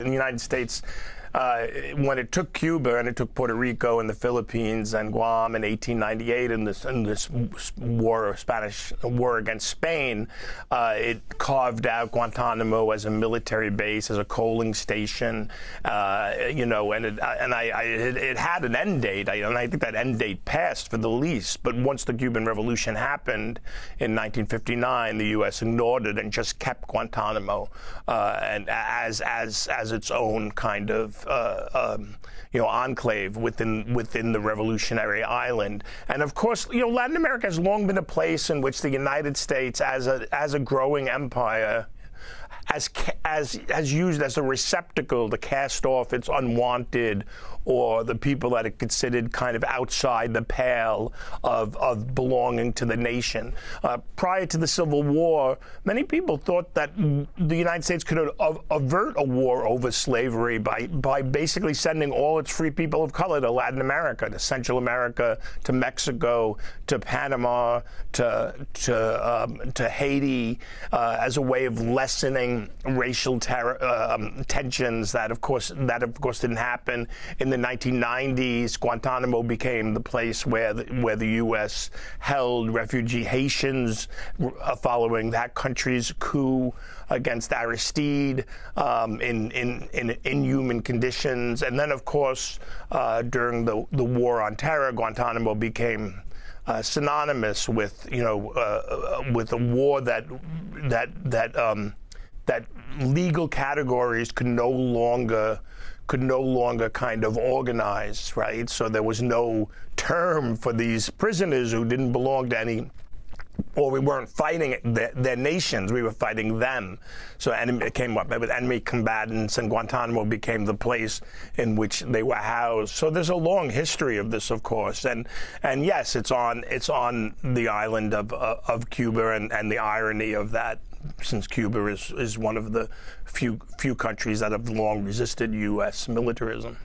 In the United States, when it took Cuba and it took Puerto Rico and the Philippines and Guam in 1898 in this war, Spanish war against Spain, it carved out Guantanamo as a military base, as a coaling station, and it had an end date, and I think that end date passed for the least. But once the Cuban Revolution happened in 1959, the U.S. ignored it and just kept Guantanamo and as its own kind of enclave within the revolutionary island. And of course, Latin America has long been a place in which the United States, as a growing empire, has used as a receptacle to cast off its unwanted or the people that it considered kind of outside the pale of belonging to the nation. Prior to the Civil War, many people thought that the United States could avert a war over slavery by basically sending all its free people of color to Latin America, to Central America, to Mexico, to Panama, to Haiti, as a way of lessening racial tensions that of course didn't happen. In the 1990s, Guantanamo became the place where the U.S. held refugee Haitians following that country's coup against Aristide in inhuman conditions. And then, of course, during the War on Terror, Guantanamo became synonymous with a war that legal categories could no longer kind of organize, right? So there was no term for these prisoners who didn't belong to any, or we weren't fighting their nations, we were fighting them. So it came up with enemy combatants, and Guantanamo became the place in which they were housed. So there's a long history of this, of course, and yes, it's on the island of Cuba, and the irony of that, since Cuba is one of the few countries that have long resisted U.S. militarism.